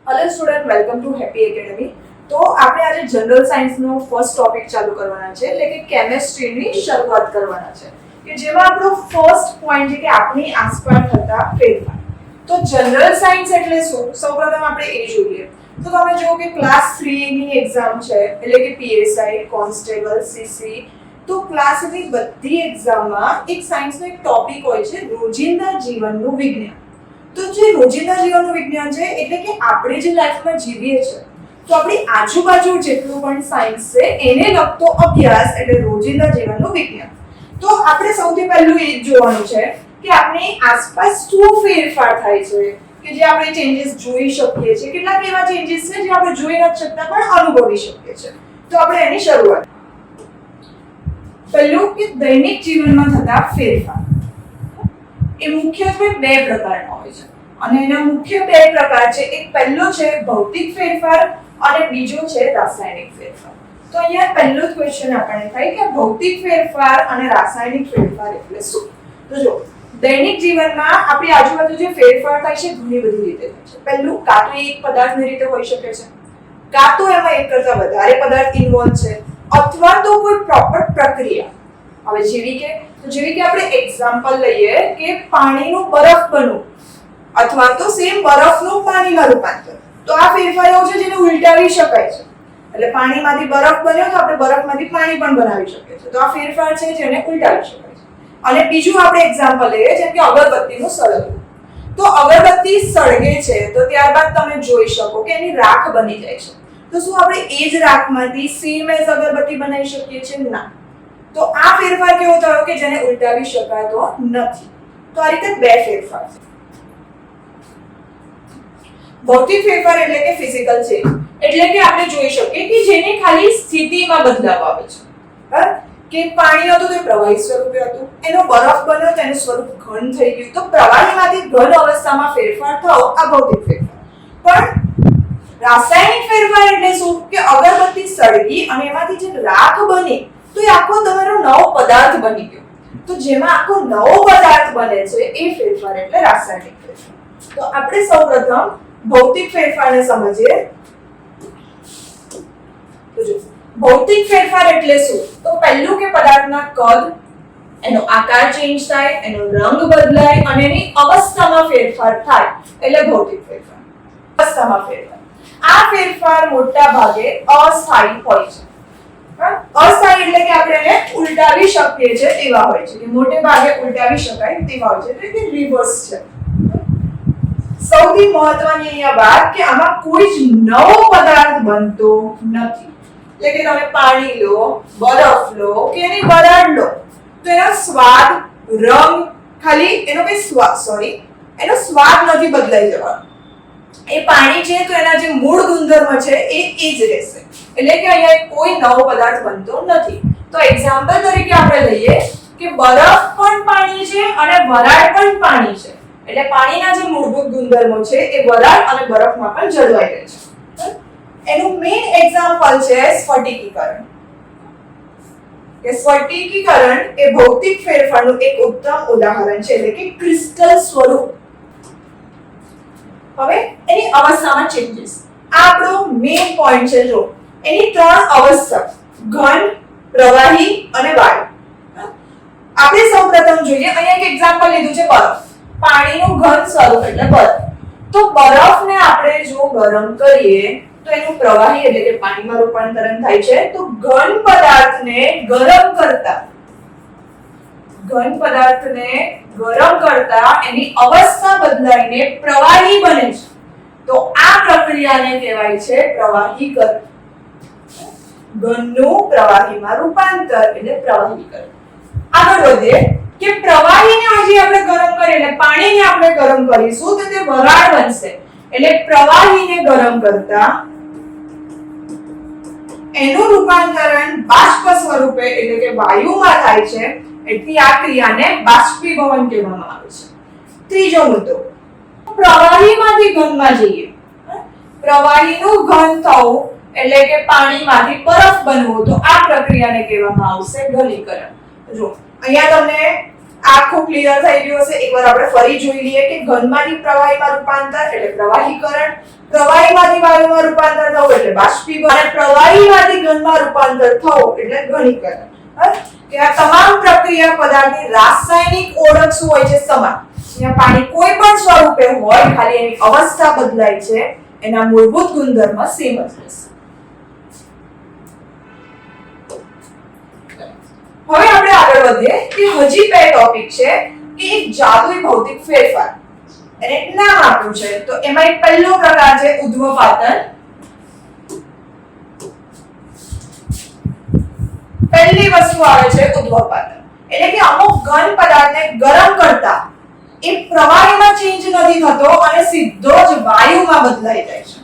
Hello student, welcome to happy academy. તો આપણે આજે જનરલ સાયન્સનો ફર્સ્ટ ટોપિક ચાલુ કરવાના છે, એટલે કે કેમેસ્ટ્રીની શરૂઆત કરવાના છે, કે જેમાં આપણો ફર્સ્ટ પોઈન્ટ છે કે આપણી આસપાસ થતા ફેરફાર. તો જનરલ સાયન્સ એટલે શું? સૌપ્રથમ આપણે એ જોઈએ. તો તમે જુઓ કે ક્લાસ 3 ની એક્ઝામ છે, એટલે કે પીએસઆઈ, કોન્સ્ટેબલ, સીસી. તો ક્લાસની બધી એક્ઝામમાં એક સાયન્સનો એક ટોપિક હોય છે, રોજિંદા જીવનનું વિજ્ઞાન. તો જે રોજિંદા જીવનનું વિજ્ઞાન છે એટલે કે આપણે જે લાઈફમાં જીવીએ છીએ, તો આપણી આજુબાજુ જેટલું પણ સાયન્સ છે એને લગતો અભ્યાસ એટલે રોજિંદા જીવનનું વિજ્ઞાન. તો આપણે સૌથી પહેલું એ જોવાનું છે કે આપણી આસપાસ શું ફેરફાર થાય છે, કે જે આપણે ચેન્જીસ જોઈ શકીએ છીએ. કેટલાક એવા ચેન્જીસ છે જે આપણે જોઈ નથી શકતા પણ અનુભવી શકીએ છીએ. તો આપણે એની શરૂઆત. પહેલું કે દૈનિક જીવનમાં થતા ફેરફાર. એ મુખ્યત્વે બે પ્રકારના હોય છે અને એના મુખ્ય બે પ્રકાર છે. એક પહેલો છે ભૌતિક ફેરફાર અને બીજો છે રાસાયણિક ફેરફાર. તો અહીંયા પહેલો જ ક્વેશ્ચન આપણને થાય કે ભૌતિક ફેરફાર અને રાસાયણિક ફેરફાર એટલે શું? તો જો દૈનિક જીવનમાં આપણી આજુબાજુ જે ફેરફાર થાય છે ઘણી બધી રીતે થાય છે. પહેલું કાં તો એક પદાર્થની રીતે હોઈ શકે છે, કાં તો એમાં એક કરતાં વધારે પદાર્થ ઇન્વોલ્વ છે, અથવા તો કોઈ પ્રોપર પ્રક્રિયા. હવે જેવી કે આપણે એક્ઝામ્પલ લઈએ કે પાણીનું બરફ બનવું અથવા તો સેમ બરફનું પાણીમાં રૂપાંતર. તો આ ફેરફાર એવો છે જેને ઉલટાવી શકાય છે. એટલે પાણીમાંથી બરફ બન્યો તો આપણે બરફમાંથી પાણી પણ બનાવી શકીએ છીએ. તો આ ફેરફાર છે જેને ઉલટાવી શકાય છે. અને બીજું આપણે એક્ઝામ્પલ લઈએ જેમ કે અગરબત્તીનું સળગવું. તો અગરબત્તી સળગે છે તો ત્યારબાદ તમે જોઈ શકો કે એની રાખ બની જાય છે. તો શું આપણે એ જ રાખમાંથી સેમ એઝ અગરબત્તી બનાવી શકીએ છીએ? ના. તો આ ફેરફાર કેવો થયો કે જેને ઉલટાવી શકાતો નથી. તો આ રીતે બે ફેરફાર છે. ભૌતિક ફેરફાર એટલે કે ફિઝિકલ ચેન્જ, એટલે કે આપણે જોઈ શકીએ કે જેને ખાલી સ્થિતિમાં બદલાવ આવે છે. બરાબર? કે પાણી હતું તો પ્રવાહી સ્વરૂપે હતું, એનો બરફ બન્યો તો એનું સ્વરૂપ ઘન થઈ ગયું. તો પ્રવાહીમાંથી ઘન અવસ્થામાં ફેરફાર થયો આ ભૌતિક ફેરફાર. પણ રાસાયણિક ફેરફાર એટલે શું? કે અગરબત્તી સળગી અને એમાંથી જે રાખ બની તો એ આખો તમારો નવો પદાર્થ બની ગયો. તો જેમાં આખો નવો પદાર્થ બને છે એ ફેરફાર એટલે રાસાયણિક ફેરફાર. તો આપણે સૌપ્રથમ ભૌતિક ફેરફારને સમજીએ. તો જો ભૌતિક ફેરફાર એટલે શું? તો પહેલું કે પદાર્થના કદ, એનો આકાર ચેન્જ થાય, એનો રંગ બદલાય અને એની અવસ્થામાં ફેરફાર થાય એટલે ભૌતિક ફેરફાર. અવસ્થામાં ફેરફાર. આ ફેરફાર મોટા ભાગે અસ્થાયી હોય છે. અસ્થાયી એટલે કે આપણે એને ઉલટાવી શકીએ છીએ તેવા હોય છે, કે મોટે ભાગે ઉલટાવી શકાય તેવા હોય છે, એટલે કે રિવર્સ છે. સૌથી મહત્વની અહીંયા વાત કે આમાં કોઈ જ નવો પદાર્થ બનતો નથી. એટલે કે તમે પાણી લો, બરફ લો કે એની વરાળ લો તો એનો સ્વાદ, રંગ ખાલી એનો સ્વાદ નથી બદલાઈ જવાનો. એ પાણી છે તો એના જે મૂળ ગુણધર્મ છે એ જ રહેશે. એટલે કે અહીંયા કોઈ નવો પદાર્થ બનતો નથી. તો એક્ઝામ્પલ તરીકે આપણે લઈએ કે બરફ પણ પાણી છે અને વરાળ પણ પાણી છે. એટલે પાણીના જે મૂળભૂત ગુણધર્મો છે એ વરાળ અને બરફમાં પણ જળવાઈ રહે છે. એનું મેઇન એક્ઝામ્પલ છે સ્ફટિકીકરણ. કે સ્ફટિકીકરણ એ ભૌતિક ફેરફારનું એક ઉત્તમ ઉદાહરણ છે, એટલે કે ક્રિસ્ટલ સ્વરૂપ. હવે એની અવસ્થામાં ચેન્જીસ. આ આપણો મેઇન પોઈન્ટ છે. જો એની ત્રણ અવસ્થા, ઘન, પ્રવાહી અને વાયુ. આપણે સૌપ્રથમ જોઈએ, અહીંયા એક એક્ઝામ્પલ લીધું છે બરફ. પાણીનું ઘન સ્વરૂપ એટલે બરફ. તો બરફને આપણે જો ગરમ કરીએ તો એનું પ્રવાહી એટલે કે પાણીમાં રૂપાંતરણ થાય છે. તો ઘન પદાર્થને ગરમ કરતા એની અવસ્થા બદલાઈને પ્રવાહી બને છે. તો આ પ્રક્રિયાને કહેવાય છે પ્રવાહીકરણ. ઘનનું પ્રવાહીમાં રૂપાંતર એટલે પ્રવાહીકરણ. આગળ વધીએ કે પ્રવાહીને હજી આપણે ગરમ કરીએ એટલે પાણીને આપણે ગરમ કરીશું તો તે વરાળ બનશે. એટલે પ્રવાહીને ગરમ કરતા એનું રૂપાંતરણ બાષ્પ સ્વરૂપે એટલે કે વાયુમાં થાય છે. એટલે આ ક્રિયાને બાષ્પીભવન કહેવામાં આવે છે. ત્રીજો મુદ્દો, પ્રવાહીમાંથી ઘનમાં જઈએ. પ્રવાહીનું ઘન થવું એટલે કે પાણીમાંથી બરફ બનવું, તો આ પ્રક્રિયાને કહેવામાં આવશે ઘનીકરણ. જો અહીંયા તમને આખું ક્લિયર થઈ ગયું હશે. એકવાર આપણે ફરી જોઈ લઈએ કે ઘનમાંથી પ્રવાહીમાં રૂપાંતર એટલે પ્રવાહીકરણ, પ્રવાહીમાંથી વાયુમાં રૂપાંતર થવું એટલે બાષ્પીભવન, અને પ્રવાહીમાંથી ઘનમાં રૂપાંતર થવું એટલે ઘનીકરણ. કે આ તમામ પ્રક્રિયા પદાર્થની રાસાયણિક ઓળખ શું હોય છે? સમાન. અહીંયા પાણી કોઈ પણ સ્વરૂપે હોય, ખાલી એની અવસ્થા બદલાય છે, એના મૂળભૂત ગુણધર્મ સેમ જ રહેશે. હવે આપણે આગળ વધીએ કે હજી બે ટોપિક છે કે એક જાદુઈ ભૌતિક ફેરફાર. એને એક નામ આપ્યું છે. તો એમાં એક પહેલો પ્રકાર છે ઉદ્ધવપાતન. પહેલી વસ્તુ આવે છે ઉદ્ધવપાતન. એટલે કે અમુક ઘન પદાર્થને ગરમ કરતા એ પ્રવાહીમાં ચેન્જ નથી થતો અને સીધો જ વાયુમાં બદલાઈ જાય છે.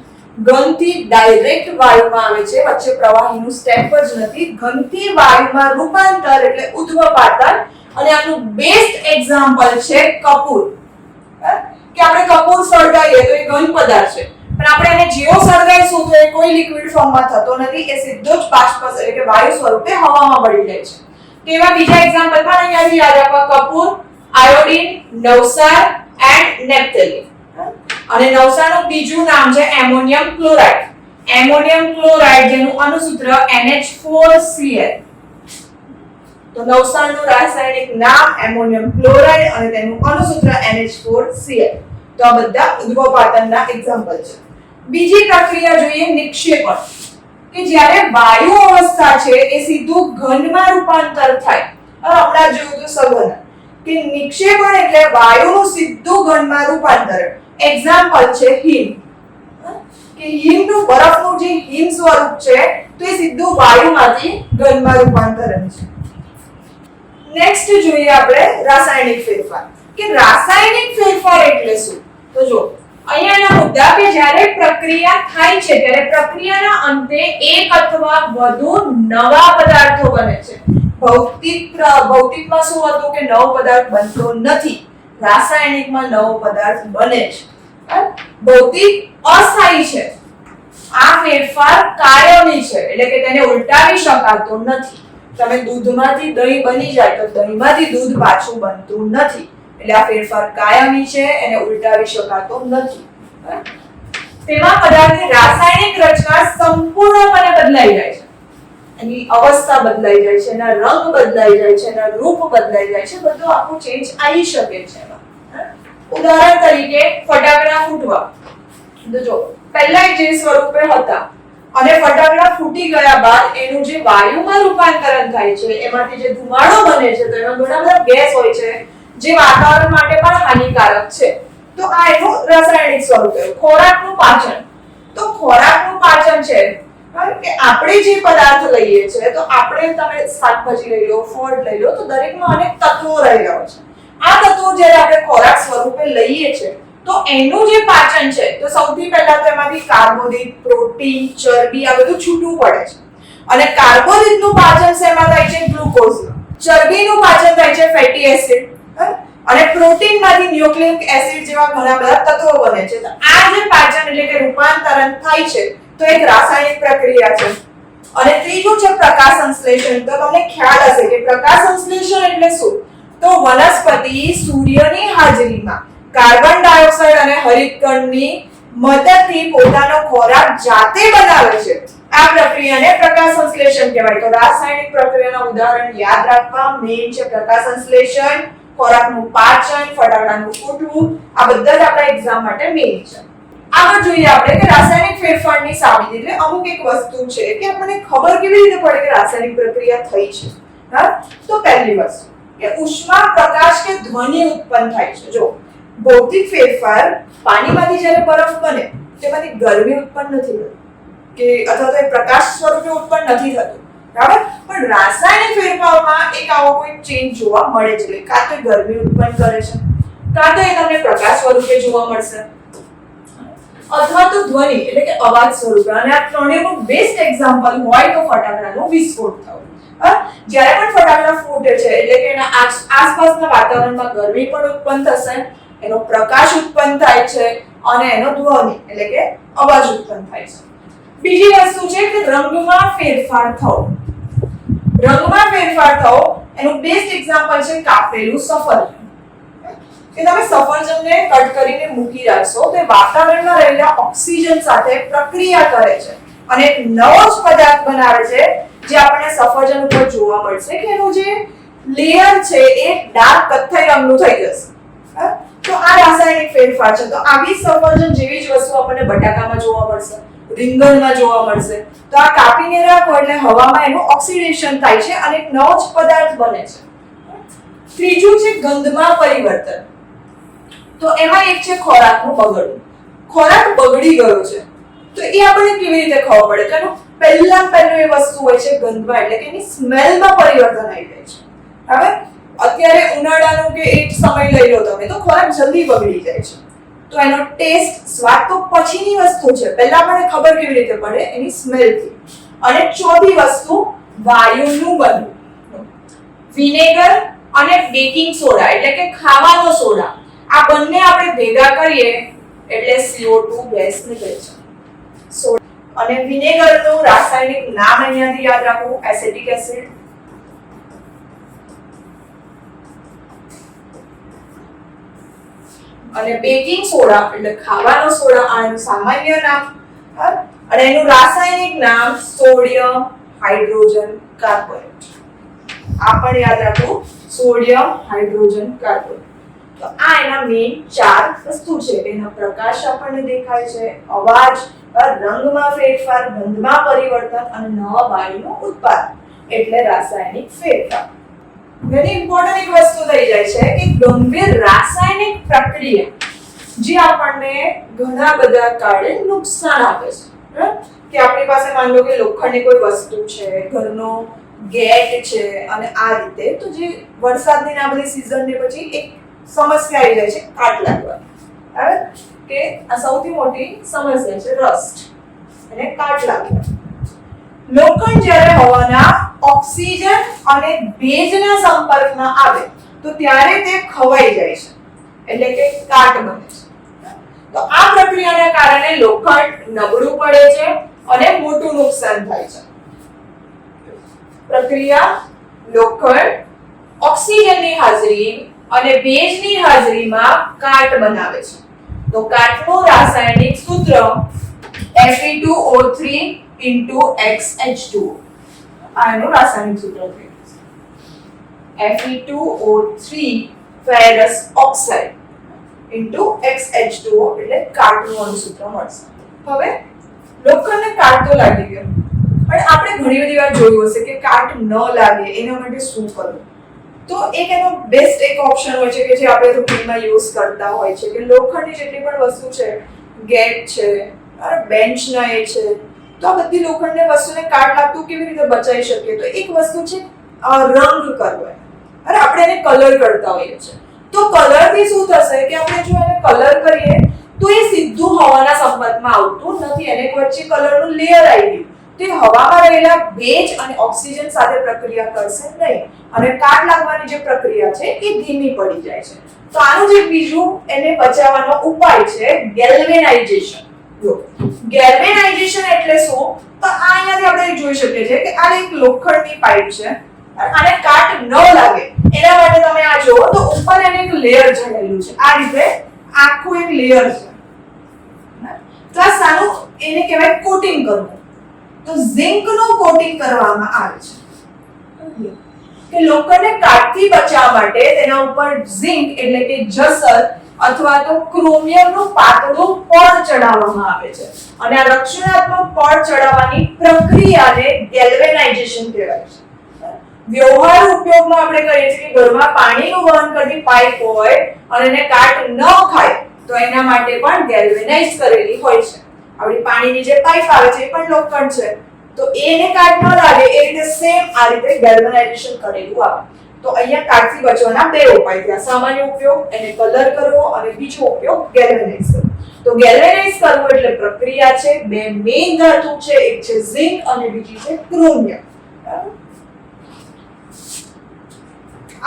ઘનથી ડાયરેક્ટ વાયુમાં આવે છે, વચ્ચે પ્રવાહીનું સ્ટેપ જ નથી. ઘનથી વાયુમાં રૂપાંતર એટલે ઉદ્ધવપાતન. અને આનું બેસ્ટ એક્ઝામ્પલ છે કપૂર. કે આપણે કપૂર સળગાવીએ તો એ ઘન પદાર્થ છે, પણ આપણે એને જેવો સળગાવીશું તો એ કોઈ લિક્વિડ ફોર્મમાં થતો નથી, એ સીધો જ બાષ્પ એટલે કે વાયુ સ્વરૂપે હવામાં ભળી જાય છે. તો એવા બીજા એક્ઝામ્પલ પણ અહીંયાથી યાદ રાખવા: કપૂર, આયોડીન, નવસાર એન્ડ નેપ્થેલિન. અને નવસારનું બીજું નામ છે એમોનિયમ ક્લોરાઇડ. એમોનિયમ ક્લોરાઇડ જેનું અણુસૂત્ર NH4Cl. તો નવસારનું રાસાયણિક નામ એમોનિયમ ક્લોરાઇડ અને તેનું અણુસૂત્ર NH4Cl. તો આ બધા ઉદ્ધવપાતનના એક્ઝામ્પલ છે. બીજી પ્રક્રિયા જોઈએ નિક્ષેપણ. કે જ્યારે વાયુ અવસ્થા છે એ સીધું ઘનમાં રૂપાંતર થાય. હમણાં જોયું તો સઘન. કે નિક્ષેપણ એટલે વાયુનું સીધું ઘનમાં રૂપાંતર. એક્ઝામ્પલ છે હિમ. કે હિમનું બરફનું જે હિમ સ્વરૂપ છે તો એ સીધું વાયુમાંથી ઘનમાં રૂપાંતરણ છે. નેક્સ્ટ જોઈએ આપણે રાસાયણિક ફેરફાર. કે રાસાયણિક ફેરફાર એટલે શું? તો જો અહીંયાના મુદ્દા કે જ્યારે પ્રક્રિયા થાય છે ત્યારે પ્રક્રિયાના અંતે એક અથવા વધુ નવા પદાર્થો બને છે. ભૌતિકમાં શું હતું કે નવો પદાર્થ બનતો નથી, રાસાયણિકમાં નવો પદાર્થ બને છે. ભૌતિક અસ્થાયી છે. આ ફેરફાર કાયમી છે એટલે કે તેને ઉલટાવી શકાતો નથી. તમે દૂધમાંથી દહીં બની જાય તો દહીંમાંથી દૂધ પાછું બનતું નથી. એટલે આ ફેરફાર કાયમી છે, એને ઉલટાવી શકાતો નથી. તેમાં પદાર્થની રાસાયણિક રચના સંપૂર્ણપણે બદલાઈ જાય છે. એની અવસ્થા બદલાઈ જાય છે, એના રંગ બદલાઈ જાય છે, એના રૂપ બદલાઈ જાય છે. બધું આખું ચેન્જ આવી શકે છે એમાં. ઉદાહરણ તરીકે ફટાકડા ફૂટવા. તો જો પહેલા જે સ્વરૂપે હતા અને ફટાકડા ફૂટી ગયા બાદ એનું જે વાયુમાં રૂપાંતરણ થાય છે, એમાંથી જે ધુમાડો બને છે તો એમાં ઘણા બધા ગેસ હોય છે જે વાતાવરણ માટે પણ હાનિકારક છે. તો આ એનું રાસાયણિક સ્વરૂપ છે. ખોરાકનું પાચન. તો ખોરાકનું પાચન છે કે આપણે જે પદાર્થ લઈએ છીએ તો આપણે તમે શાકભાજી લઈ લો, ફળ લઈ લો, તો દરેકમાં અનેક તત્વો રહેલા હોય છે. આ તત્વો જ્યારે આપણે ખોરાક સ્વરૂપે લઈએ છીએ તો એનું જે પાચન છે તો સૌથી પહેલા તો એમાંથી કાર્બોદિત, પ્રોટીન, ચરબી આ બધું છૂટું પડે છે. અને કાર્બોદિતનું પાચન શેમાં થાય છે? ગ્લુકોઝમાં. ચરબીનું પાચન થાય છે ફેટી એસિડ. અને પ્રોટીનમાંથી ન્યુક્લિક એસિડ જેવા ઘણા બધા તત્વો બને છે. તો આ જે પાચન એટલે કે રૂપાંતરણ થાય છે તો એક રાસાયણિક પ્રક્રિયા છે. અને ત્રીજું છે પ્રકાશ સંશ્લેષણ. તો તમને ખ્યાલ હશે કે પ્રકાશ સંશ્લેષણ એટલે શું? તો વનસ્પતિ સૂર્યની હાજરીમાં કાર્બન ડાયોક્સાઇડ અને હરિતકણની મદદથી પોતાનો ખોરાક જાતે બનાવે છે. આ પ્રક્રિયાને પ્રકાશ સંશ્લેષણ કહેવાય. તો રાસાયણિક પ્રક્રિયાના ઉદાહરણ યાદ રાખવા. મેઇન છે પ્રકાશ સંશ્લેષણ, ખોરાકનું પાચન, ફટાકડાનું ફૂટવું. આ બધા જ આપણા એક્ઝામ માટે મેઇન છે. આગળ જોઈએ આપણે કે રાસાયણિક ફેરફારની સાબિતી. એટલે અમુક એક વસ્તુ છે કે આપણને ખબર કેવી રીતે પડે કે રાસાયણિક પ્રક્રિયા થઈ છે. તો પહેલી વસ્તુ કે ઉષ્મા, પ્રકાશ કે ધ્વનિ ઉત્પન્ન થાય છે. જો ભૌતિક ફેરફાર પાણીમાંથી જ્યારે બરફ બને તેમાંથી ગરમી ઉત્પન્ન નથી થતી કે અથવા તો પ્રકાશ સ્વરૂપે ઉત્પન્ન નથી થતું, બરાબર? પણ રાસાયણિક ફેરફારમાં એક આવો કોઈ ચેન્જ જોવા મળે છે. કાં તો ગરમી ઉત્પન્ન કરે છે, કાં તો એ તમને પ્રકાશ સ્વરૂપે જોવા મળશે, અથવા તો ધ્વનિ એટલે કે અવાજ સ્વરૂપે. અને આ ત્રણેયનું બેસ્ટ એક્ઝામ્પલ હોય તો ફટાકડાનો વિસ્ફોટ થવો. જ્યારે પણ ફટાકડા ફૂટે છે એટલે કે એના આસપાસના વાતાવરણમાં ગરમી પણ ઉત્પન્ન થશે, એનો પ્રકાશ ઉત્પન્ન થાય છે અને એનો ધ્વનિ એટલે કે અવાજ ઉત્પન્ન થાય છે. બીજી વસ્તુ છે કે રંગમાં ફેરફાર થવો. રંગમાં ફેરફાર થવો એનું બેસ્ટ એક્ઝામ્પલ છે કાપેલું સફરજન. કે તમે સફરજનને કટ કરીને મૂકી રાખશો તો વાતાવરણમાં રહેલા ઓક્સિજન સાથે પ્રક્રિયા કરે છે અને એક નવો જ પદાર્થ બનાવે છે જે આપણને સફરજન ઉપર જોવા મળશે કે એનું જે લેયર છે એ ડાર્ક કથ્થઈ રંગનું થઈ જશે. તો આ રાસાયણિક ફેરફાર છે. તો આવી સફરજન જેવી જ વસ્તુ આપણને બટાકામાં જોવા મળશે, રીંગણમાં જોવા મળશે. તો આ કાપીને રાખો એટલે હવામાં એનું ઓક્સિડેશન થાય છે અને એક નવો જ પદાર્થ બને છે. ત્રીજું છે ગંધમાં પરિવર્તન. તો એમાં એક છે ખોરાકનું બગડવું. ખોરાક બગડી ગયો છે તો એ આપણને કેવી રીતે ખબર પડે? તો એનું પહેલું એ વસ્તુ હોય છે ગંધમાં, એટલે કે એની સ્મેલમાં પરિવર્તન આવી જાય છે. હવે અત્યારે ઉનાળાનો કે એક સમય લઈ લો તમે, તો ખોરાક જલ્દી બગડી જાય છે. તો એનો ટેસ્ટ, સ્વાદ તો પછીની વસ્તુ છે, પહેલા આપણને ખબર કેવી રીતે પડે? એની સ્મેલથી. અને ચોથી વસ્તુ વાયુનું બનવું. વિનેગર અને બેકિંગ સોડા એટલે કે ખાવાનો સોડા, આ બંને આપણે ભેગા કરીએ એટલે CO2 ગેસ નીકળે છે. અને વિનેગરનું રાસાયણિક નામ અહીંયાથી યાદ રાખવું, એસિટિક એસિડ. અને બેકિંગ સોડા એટલે ખાવાનો સોડા, આ એનું સામાન્ય નામ. અને એનું રાસાયણિક નામ સોડિયમ હાઇડ્રોજન કાર્બોનેટ. આ પણ યાદ રાખવું, સોડિયમ હાઇડ્રોજન કાર્બોનેટ. તો આ એના મેઇન 4 વસ્તુ છે. એનો પ્રકાશ આપણને દેખાય છે, અવાજ, રંગમાં ફેરફાર, ગંધમાં પરિવર્તન અને નવા વાયુનું ઉત્પાદન એટલે રાસાયણિક ફેરફાર. વેરી ઇમ્પોર્ટન્ટ એક વસ્તુ થઈ જાય છે કે ગંભીર રાસાયણિક પ્રક્રિયા જે આપણને ઘણા બધા કારણે નુકસાન આપે છે. કે આપણી પાસે માન લો કે લોખંડની કોઈ વસ્તુ છે, ઘરનો ગેટ છે અને આ રીતે, તો જે વરસાદની આ બધી સીઝન ને પછી એક સમસ્યા આવી જાય છે કાટ લાગવાની. બરાબર? કે આ સૌથી મોટી સમસ્યા છે રસ્ટ અને કાટ લાગવાની. લોખંડ જ્યારે હવાના ઓક્સિજન અને ભેજના સંપર્કમાં આવે તો ત્યારે તે ખવાઈ જાય છે એટલે કે કાટ બને છે. તો આ પ્રક્રિયાના કારણે લોખંડ નબળું પડે છે અને મોટું નુકસાન થાય છે. પ્રક્રિયા લોખંડ ઓક્સિજનની હાજરી અને ભેજની હાજરીમાં કાટ બનાવે છે. તો કાટનું રાસાયણિક સૂત્ર Fe2O3 XH2O. આ એનું રાસાયણિક સૂત્ર છે. Fe2O3 ફેરસ ઓક્સાઇડ XH2O એટલે કાટનું અણુસૂત્ર મળશે. હવે લોખંડને કાટ તો લાગી ગયો, પણ આપણે ઘણી બધી વાર જોયું હશે કે કાટ ન લાગે એના માટે શું કરવું? તો એક એનો બેસ્ટ એક ઓપ્શન હોય છે કે જે આપણે રૂટીનમાં યુઝ કરતા હોય છે કે લોખંડની જેટલી પણ વસ્તુ છે, ગેટ છે, બેન્ચ ના એ છે, તો આ બધી લોખંડની વસ્તુને કાટ લાગતું કેવી રીતે બચાવી શકીએ? તો એક વસ્તુ છે રંગ કરવો. અરે આપણે એને કલર કરતા હોઈએ છીએ, તો કલર થી શું થશે કે આપણે જો એને કલર કરીએ તો એ સીધું હવાના સંપર્કમાં આવતું નથી, એને વચ્ચે કલરનું લેયર આવી ગયું, તે હવામાં રહેલા ભેજ અને ઓક્સિજન સાથે પ્રક્રિયા કરશે નહીં અને કાટ લાગવાની જે પ્રક્રિયા છે એ ધીમી પડી જાય છે. તો આનું જે બીજું એને બચાવવાનો ઉપાય છે ગેલ્વેનાઇઝેશન. જો ગેલ્વેનાઇઝેશન એટલે શું? તો આ અહીંયાથી આપણે જોઈ શકીએ છીએ કે આ એક લોખંડની પાઇપ છે અને કાટ ન લાગે એના માટે તમે આ જુઓ તો ઉપર એને એક લેયર ચડાવેલું છે. આ રીતે આખું એક લેયર છે. તો આ સાનું એને કહેવાય કોટિંગ કરવું. તો ઝિંક નું કોટિંગ કરવામાં આવે છે કે લોખંડને કાટથી બચાવવા માટે તેના ઉપર ઝિંક એટલે કે જસર અથવા તો ક્રોમિયમનું પાતળું પડ ચડાવવામાં આવે છે અને આ રક્ષણાત્મક પડ ચડાવવાની પ્રક્રિયાને ગેલ્વેનાઇઝેશન કહેવાય છે. વ્યવહારુ ઉપયોગમાં આપણે કહીએ છીએ કે ઘરમાં પાણીનું વહન કરતી પાઇપ હોય અને એને કાટ ન ખાય તો એના માટે પણ ગેલ્વેનાઇઝ કરેલી હોય છે. આપણી પાણીની જે પાઇપ આવે છે એ પણ લોખંડ છે, તો એને કાટ ન લાગે એ રીતે સેમ આ રીતે ગેલ્વેનાઇઝેશન કરેલું આવે. તો અહીંયા કાટથી બચવાના બે ઉપાય થયા. સામાન્ય ઉપયોગ એને કલર કરવો અને બીજો ઉપયોગ ગેલ્વેનાઇઝ કરવો. તો ગેલ્વેનાઇઝ કરવું એટલે પ્રક્રિયા છે, બે મેઇન ધાતુ છે, એક છે ઝિંક અને બીજી છે ક્રોમિયમ.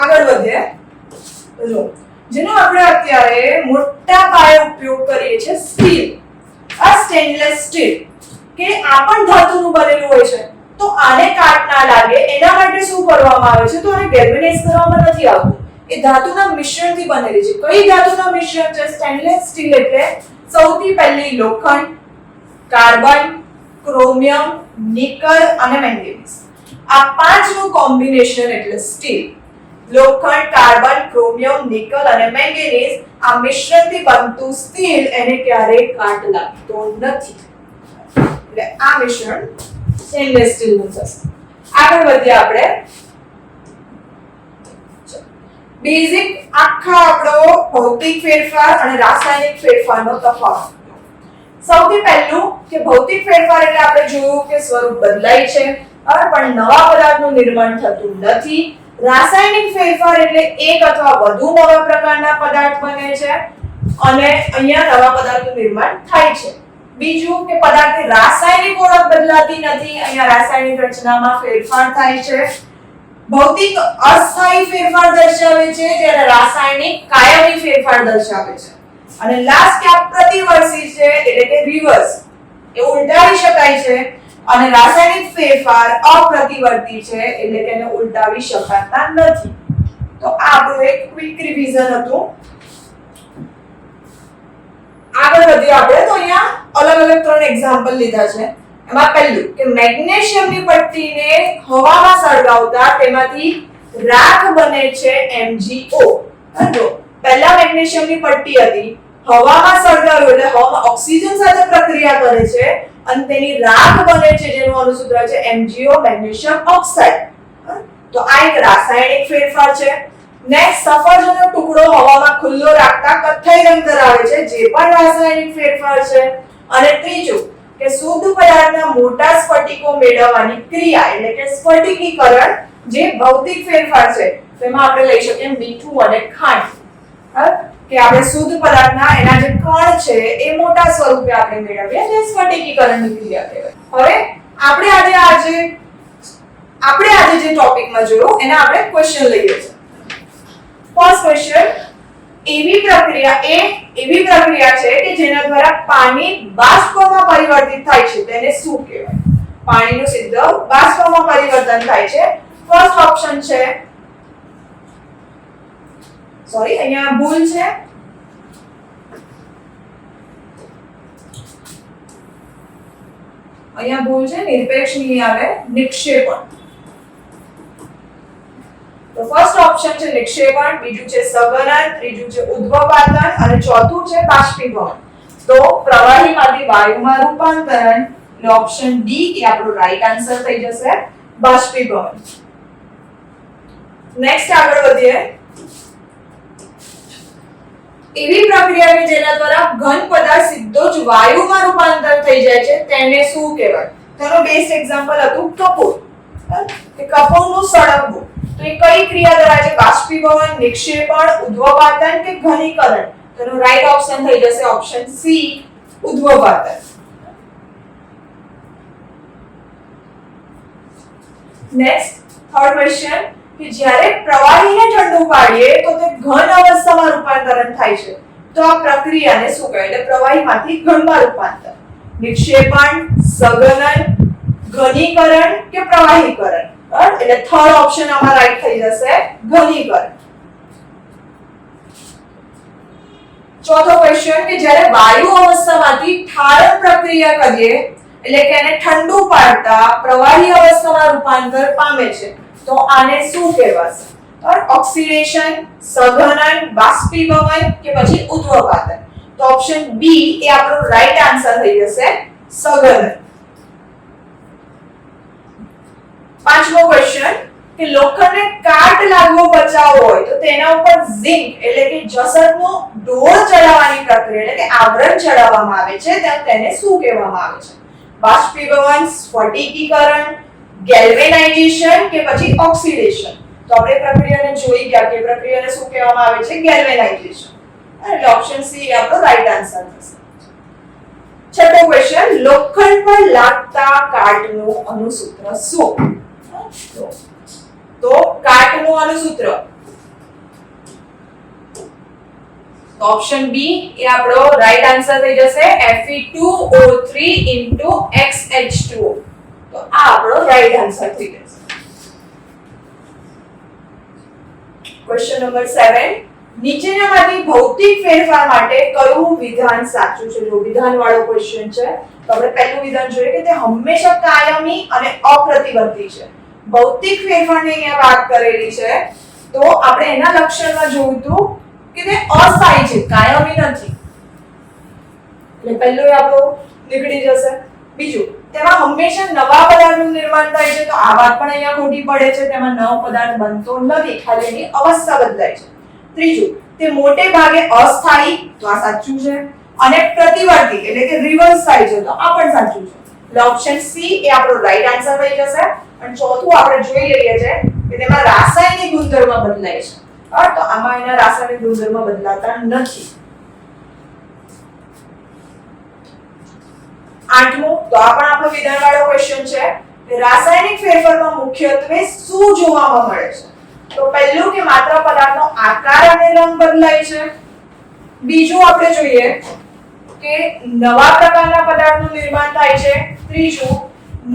આગળ વધીએ. જો જેનો આપણે અત્યારે મોટા પાયે ઉપયોગ કરીએ છીએ સ્ટીલ. આ સ્ટેનલેસ સ્ટીલ કે આ પણ ધાતુનું બનેલું હોય છે. તો આને કાટ ના લાગે એના માટે શું કરવામાં આવે છે? તો આને ગેલ્વેનાઇઝ કરવામાં નથી આવતું. એ ધાતુના મિશ્રણથી બનેલી છે. કઈ ધાતુના મિશ્રણ છે? સ્ટેનલેસ સ્ટીલ એટલે સૌથી પહેલી લોખંડ, કાર્બન, ક્રોમિયમ, નિકલ અને મેંગેનીઝ. આ પાંચનું કોમ્બિનેશન એટલે સ્ટીલ. લોખંડ, કાર્બન, ક્રોમિયમ, નિકલ અને મેંગેનીઝ આ મિશ્રણથી બનતું સ્ટીલ એને ક્યારેય કાટ લાગતો નથી. એટલે આ મિશ્રણ સ્ટેનલેસ સ્ટીલનું થશે. આગળ વધીએ આપણે. બેઝિક આખા આપણો ભૌતિક ફેરફાર અને રાસાયણિક ફેરફારનો તફાવત. સૌથી પહેલું કે ભૌતિક ફેરફાર એટલે આપણે જોયું કે સ્વરૂપ બદલાય છે પણ નવા પદાર્થનું નિર્માણ થતું નથી. રાસાયણિક ફેરફાર એટલે એક અથવા વધુ નવા પ્રકારના પદાર્થ બને છે અને અહીંયા નવા પદાર્થનું નિર્માણ થાય છે. બીજું કે પદાર્થની રાસાયણિક ઓળખ બદલાતી નથી, અહીંયા રાસાયણિક રચનામાં ફેરફાર થાય છે. ભૌતિક અસ્થાયી ફેરફાર દર્શાવે છે જ્યારે રાસાયણિક કાયમી ફેરફાર દર્શાવે છે. અને લાસ્ટ કે પ્રતિવર્તી છે એટલે કે રિવર્સ, એ ઉલટાવી શકાય છે અને રાસાયણિક ફેરફાર અપ્રતિવર્તી છે એટલે કે એને ઉલટાવી શકાતા નથી. તો આ આપણું એક ક્વિક રિવિઝન હતું. આગળ વધીએ આપણે. તો અહીંયા અલગ અલગ 3 એક્ઝામ્પલ લીધા છે. એમાં પહેલું કે મેગ્નેશિયમની પટ્ટીને હવામાં સળગાવતા તેમાંથી રાખ બને છે MgO. જો પહેલા મેગ્નેશિયમની પટ્ટી હતી, હવામાં સળગાવ્યું એટલે હવામાં ઓક્સિજન સાથે પ્રક્રિયા કરે છે અને તેની રાખ બને છે જેનું અણુસૂત્ર છે MgO, મેગ્નેશિયમ ઓક્સાઇડ. તો આ એક રાસાયણિક ફેરફાર છે. નેક્સ્ટ, સફરજનનો ટુકડો હવામાં ખુલ્લો રાખતા કથ્થઈ રંગ ધરાવે છે, જે પણ રાસાયણિક ફેરફાર છે. અને ત્રીજું કે શુદ્ધ પદાર્થના મોટા સ્ફટિકો મેળવવાની ક્રિયા એટલે કે સ્ફટિકીકરણ જે ભૌતિક ફેરફાર છે. તેમાં આપણે લઈ શકીએ મીઠું અને ખાંડ. કે આપણે શુદ્ધ પદાર્થના એના જે કણ છે એ મોટા સ્વરૂપે આપણે મેળવીએ જે સ્ફટિકીકરણની ક્રિયા કહેવાય. હવે આપણે આજે જે ટોપિકમાં જોયો એના આપણે ક્વેશ્ચન લઈએ છીએ. ફર્સ્ટ ક્વેશ્ચન, એવી પ્રક્રિયા છે કે જેના દ્વારા પાણી બાષ્પમાં પરિવર્તિત થાય છે તેને શું કહેવાય? પાણીનું સીધું બાષ્પમાં પરિવર્તન થાય છે. ફર્સ્ટ ઓપ્શન છે, સોરી અહીંયા ભૂલ છે. નિરપેક્ષ નહીં આવે, નિક્ષેપણ. તો ફર્સ્ટ ઓપ્શન છે નિક્ષેપણ, બીજું છે સઘનન, ત્રીજું છે ઉદ્ભવપાતન અને ચોથું છે બાષ્પીભવન. તો પ્રવાહીમાંથી વાયુમાં રૂપાંતરણ એટલે ઓપ્શન ડી એ આપણો રાઈટ આન્સર થઈ જશે, બાષ્પીભવન. નેક્સ્ટ આગળ વધીએ. એવી પ્રક્રિયા કે જેના દ્વારા ઘન પદાર્થ સીધો જ વાયુમાં રૂપાંતર થઈ જાય છે તેને શું કહેવાય? તેનો બેસ્ટ એક્ઝામ્પલ હતું કપૂર. કે કપૂરનું સળગવું. તો એ કઈ ક્રિયા દ્વારા છે? બાષ્પીભવન, નિક્ષેપણ, ઉદ્ભવપાતન કે ઘનીકરણ? તેનો રાઈટ ઓપ્શન થઈ જશે ઓપ્શન સી, ઉદ્ભવપાતન. નેક્સ્ટ થર્ડ ક્વેશ્ચન, કે જ્યારે પ્રવાહીને ઠંડુ પાડીએ તો તે ઘન અવસ્થામાં રૂપાંતરણ થાય છે. તો આ પ્રક્રિયાને શું કહેવાય? એટલે પ્રવાહીમાંથી ઘનમાં રૂપાંતર. નિક્ષેપણ, સઘનન, ઘનીકરણ કે પ્રવાહીકરણ? એટલે થર્ડ ઓપ્શન આમાં રાઈટ થઈ જશે, ઘનીકરણ. ચોથો ક્વેશ્ચન, કે જ્યારે વાયુ અવસ્થામાંથી ઠારણ પ્રક્રિયા કરીએ એટલે કે એને ઠંડુ પાડતા પ્રવાહી અવસ્થામાં રૂપાંતર પામે છે તો આને શું કહેવાશે? ઓક્સિડેશન, સઘનન, બાષ્પીભવન કે પછી ઉદ્ભવપાતન? તો ઓપ્શન બી એ આપણો રાઈટ આન્સર થઈ જશે, સઘનન. પાંચમો ક્વેશ્ચન, કે લોખંડને કાટ લાગવો બચાવવો હોય તો તેના ઉપર ઝિંક એટલે કે જસતનો ઢોળ ચડાવવાની પ્રક્રિયા એટલે કે આવરણ ચડાવવામાં આવે છે તેને શું કહેવામાં આવે છે? બાષ્પીભવન, સ્ફટિકીકરણ, ગેલ્વેનાઇઝેશન કે પછી ઓક્સિડેશન? તો આપણે પ્રક્રિયાને જોઈ ગયા કે પ્રક્રિયાને શું કહેવામાં આવે છે? ગેલ્વેનાઇઝેશન. એટલે ઓપ્શન સી એ આપણો રાઈટ આન્સર થશે. છઠ્ઠો ક્વેશ્ચન, લોખંડ પર લાગતા કાટનું અણુસૂત્ર શું? તો કાટનું અણુસૂત્ર ઓપ્શન બી એ આપણો રાઈટ આન્સર થઈ જશે, Fe2O3 * XH2O. તો આ આપણો રાઈટ આન્સર થઈ જશે. ક્વેશ્ચન નંબર 7, નીચેનામાંથી ભૌતિક ફેરફાર માટે કયું વિધાન સાચું છે? જો વિધાન વાળો ક્વેશ્ચન છે તો આપણે પહેલું વિધાન જોઈએ કે તે હંમેશા કાયમી અને અપ્રતિવર્તી છે. ભૌતિક ફેરફારની અહીંયા વાત કરેલી છે તો આપણે એના લક્ષણમાં જોયું હતું કે તે અસ્થાયી છે, કાયમી નથી. એટલે પહેલું આપણું નીકળી જશે. બીજું, તેમાં હંમેશા નવા પદાર્થનું નિર્માણ થાય છે, તો આ વાત પણ અહીંયા ખોટી પડે છે. તેમાં નવો પદાર્થ બનતો નથી, ખાલી એની અવસ્થા બદલાય છે. ત્રીજું, તે મોટે ભાગે અસ્થાયી, તો આ સાચું છે. અને પ્રતિવર્તી એટલે કે રિવર્સ થાય છે, તો આ પણ સાચું છે. એટલે ઓપ્શન સી એ આપણો રાઈટ આન્સર થઈ જશે. અને ચોથું આપણે જોઈ લઈએ છે કે તેમાં રાસાયણિક ગુણધર્મ બદલાય છે. તો આમાં એના રાસાયણિક ગુણધર્મ બદલાતા નથી. આઠમું, તો આ પણ આપણો વિધાન વાળો ક્વેશ્ચન છે. રાસાયણિક ફેરફારમાં મુખ્યત્વે શું જોવામાં મળે છે? તો પહેલું કે માત્ર પદાર્થનો આકાર અને રંગ બદલાય છે. બીજું આપણે જોઈએ કે નવા પ્રકારના પદાર્થનું નિર્માણ થાય છે. ત્રીજું,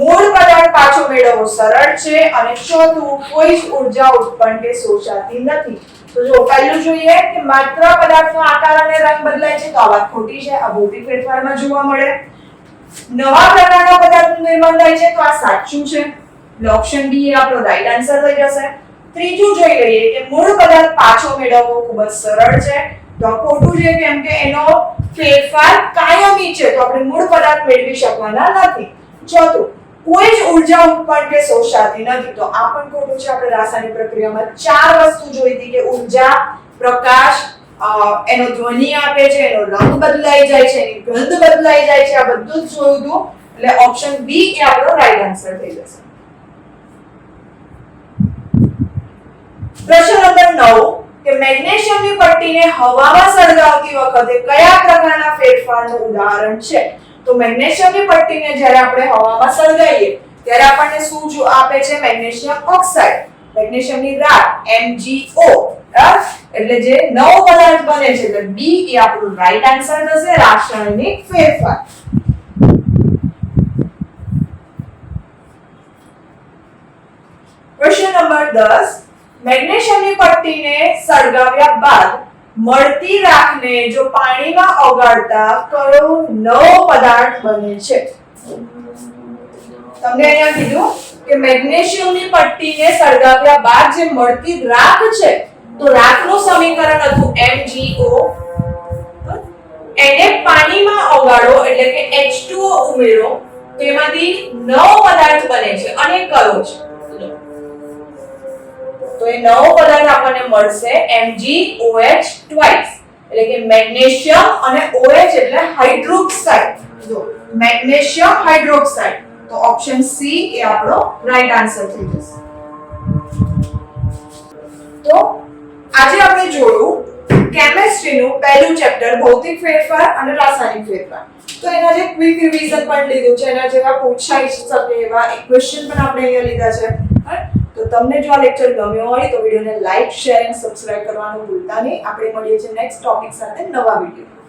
મૂળ પદાર્થ પાછો મેળવવો સરળ છે. અને ચોથું, કોઈ જ ઊર્જા ઉત્પન્ન કે શોષાતી નથી. તો જો પહેલું જોઈએ કે માત્ર પદાર્થનો આકાર અને રંગ બદલાય છે, તો આ વાત ખોટી છે. આ ભૌતિક ફેરફારમાં જોવા મળે. નવા પ્રકારના પદાર્થનું નિર્માણ થાય છે, તો આ સાચું છે. ઓપ્શન બી એ આપણો રાઈટ આન્સર થઈ જશે. ત્રીજું જોઈ લઈએ કે મૂળ પદાર્થ પાછો મેળવવો ખૂબ જ સરળ છે, તો ખોટું છે કેમ કે એનો ફેરફાર કાયમી છે, તો આપણે મૂળ પદાર્થ મેળવી શકવાના નથી. ચોથું, કોઈ જ ઊર્જા ઉત્પન્ન કે શોષાતી નથી, તો આ પણ ખોટું છે. આપણે રાસાયણિક પ્રક્રિયામાં ચાર વસ્તુ જોઈ હતી કે ઊર્જા, પ્રકાશ, એનો ધ્વનિ આપે છે, એનો રંગ બદલાઈ જાય છે, એની ગંધ બદલાઈ જાય છે, આ બધું જ જોયું હતું. એટલે ઓપ્શન બી એ આપણો રાઈટ આન્સર થઈ જશે. પ્રશ્ન નંબર 9 કે મેગ્નેશિયમની પટ્ટીને હવામાં સળગાવતી વખતે કયા પ્રકારના ફેરફારનું ઉદાહરણ છે? તો મેગ્નેશિયમની પટ્ટીને જ્યારે આપણે હવામાં સળગાવીએ ત્યારે આપણને શું જો આપે છે? મેગ્નેશિયમ ઓક્સાઇડ, મેગ્નેશિયમની રાખ MgO, એટલે જે નવો પદાર્થ બને છે. એટલે બી એ આપણું રાઈટ આન્સર થશે, રાસાયણિક ફેરફાર. પ્રશ્ન નંબર 10, મેગ્નેશિયમની પટ્ટીને સળગાવ્યા બાદ મળતી રાખને જો પાણીમાં ઓગાળતા કયો નવો પદાર્થ બને છે? તમને અહીંયા કીધું કે મેગ્નેશિયમની પટ્ટીને સળગાવ્યા બાદ જે મળતી રાખ છે, તો રાખનું સમીકરણ હતું MgO. એને પાણીમાં ઓગાળો એટલે કે H2O ઉમેરો, તેમાંથી નવો પદાર્થ બને છે. અને કયો છે? તો એ નવો પદાર્થ આપણને મળશે MgOH ટ્વાઇસ, એટલે કે મેગ્નેશિયમ અને OH એટલે હાઇડ્રોક્સાઇડ. જો મેગ્નેશિયમ હાઇડ્રોક્સાઇડ, તો ઓપ્શન સી એ આપણો રાઈટ આન્સર થઈ જશે. તો આજે આપણે જોયું કેમિસ્ટ્રીનું પહેલું ચેપ્ટર ભૌતિક ફેરફાર અને રાસાયણિક ફેરફાર. તો એના જે ક્વિક રિવિઝન પણ લીધું છે, એના જેવા પૂછાઈ શકે એવા ક્વેશ્ચન પણ આપણે અહીંયા લીધા છે. તો તમને જો આ લેક્ચર ગમ્યો હોય તો વિડિયોને લાઈક, શેર અને સબસ્ક્રાઇબ કરવાનું ભૂલતા નહીં. આપણે મળીએ છીએ નેક્સ્ટ ટોપિક સાથે નવા વિડિયો.